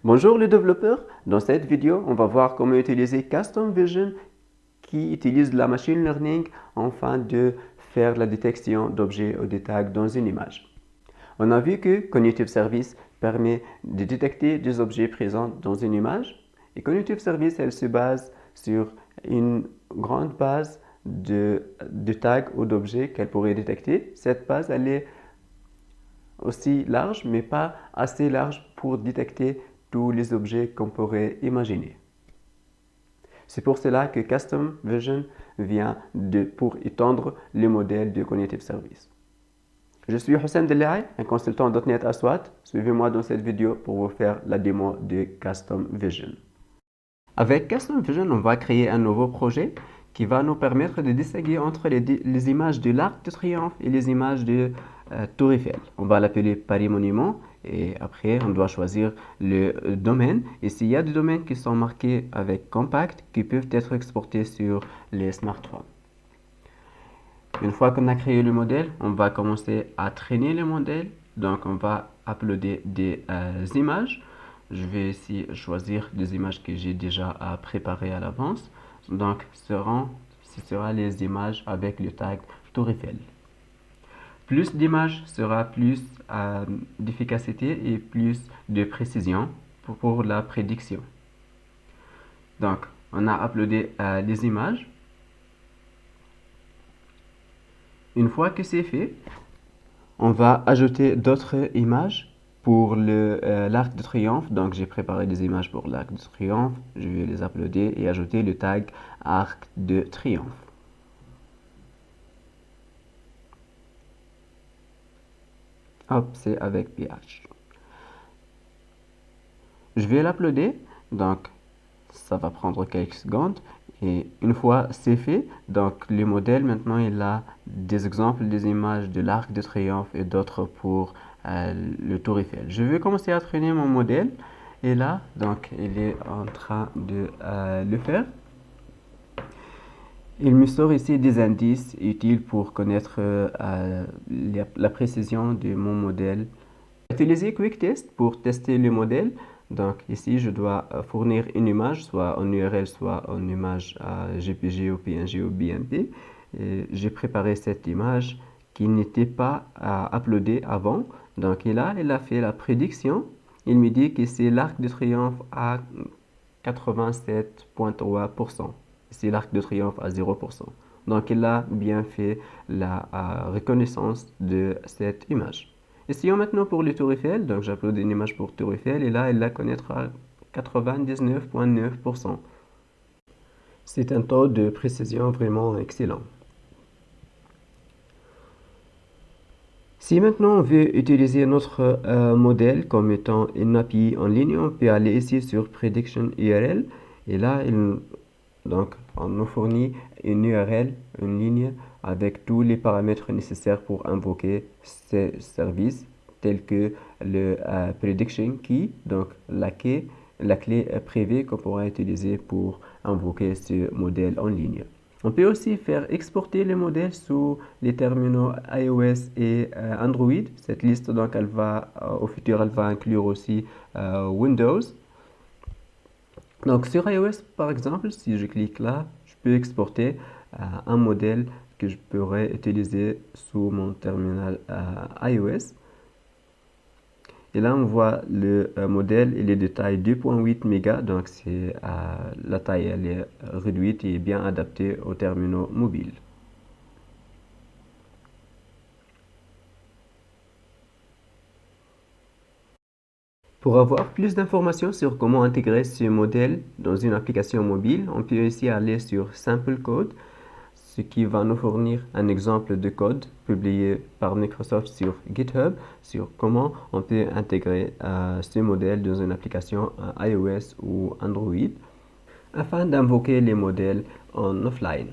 Bonjour les développeurs, dans cette vidéo on va voir comment utiliser Custom Vision qui utilise la machine learning afin de faire la détection d'objets ou de tags dans une image. On a vu que Cognitive Service permet de détecter des objets présents dans une image et Cognitive Service elle se base sur une grande base de tags ou d'objets qu'elle pourrait détecter. Cette base elle est aussi large mais pas assez large pour détecter tous les objets qu'on pourrait imaginer. C'est pour cela que Custom Vision vient pour étendre le modèle de Cognitive Service. Je suis Houssem Delaï, un consultant .NET à SWAT. Suivez-moi dans cette vidéo pour vous faire la démo de Custom Vision. Avec Custom Vision, on va créer un nouveau projet qui va nous permettre de distinguer entre les images de l'Arc de Triomphe et les images de Tour Eiffel. On va l'appeler Paris Monument et après on doit choisir le domaine. Et s'il y a des domaines qui sont marqués avec compact qui peuvent être exportés sur les smartphones. Une fois qu'on a créé le modèle, on va commencer à traîner le modèle. Donc on va uploader des images. Je vais ici choisir des images que j'ai déjà préparées à l'avance. Donc ce sera les images avec le tag Tour Eiffel. Plus d'images sera plus d'efficacité et plus de précision pour la prédiction. Donc on a uploadé les images. Une fois que c'est fait, on va ajouter d'autres images pour l'Arc de Triomphe. Donc j'ai préparé des images pour l'Arc de Triomphe. Je vais les uploader et ajouter le tag Arc de Triomphe. Hop, c'est avec PH. Je vais l'uploader. Donc ça va prendre quelques secondes. Et une fois c'est fait, donc le modèle maintenant il a des exemples des images de l'Arc de Triomphe et d'autres pour le Tour Eiffel. Je vais commencer à traîner mon modèle et là donc il est en train de le faire. Il me sort ici des indices utiles pour connaître la précision de mon modèle. Utiliser Quick Test pour tester le modèle. Donc ici, je dois fournir une image, soit en URL, soit en image JPG ou PNG ou BMP. J'ai préparé cette image qui n'était pas uploadée avant. Donc là, il a fait la prédiction. Il me dit que c'est l'Arc de Triomphe à 87,3%. C'est l'Arc de Triomphe à 0%. Donc il a bien fait la reconnaissance de cette image. Essayons maintenant pour le Tour Eiffel. Donc j'upload une image pour Tour Eiffel et là elle la connaîtra 99,9%. C'est un taux de précision vraiment excellent. Si maintenant on veut utiliser notre modèle comme étant une API en ligne, on peut aller ici sur Prediction URL et là donc on nous fournit une URL, une ligne avec tous les paramètres nécessaires pour invoquer ces services tels que le prediction key, donc la clé privée qu'on pourra utiliser pour invoquer ce modèle en ligne. On peut aussi faire exporter les modèles sous les terminaux iOS et Android. Cette liste donc elle va au futur elle va inclure aussi Windows. Donc sur iOS par exemple, si je clique là, je peux exporter un modèle que je pourrais utiliser sous mon terminal iOS. Et là on voit le modèle, il est de taille 2.8 mégas, donc c'est la taille elle est réduite et bien adaptée aux terminaux mobiles. Pour avoir plus d'informations sur comment intégrer ce modèle dans une application mobile, on peut ici aller sur Sample Code, ce qui va nous fournir un exemple de code publié par Microsoft sur GitHub sur comment on peut intégrer ce modèle dans une application iOS ou Android afin d'invoquer les modèles en offline.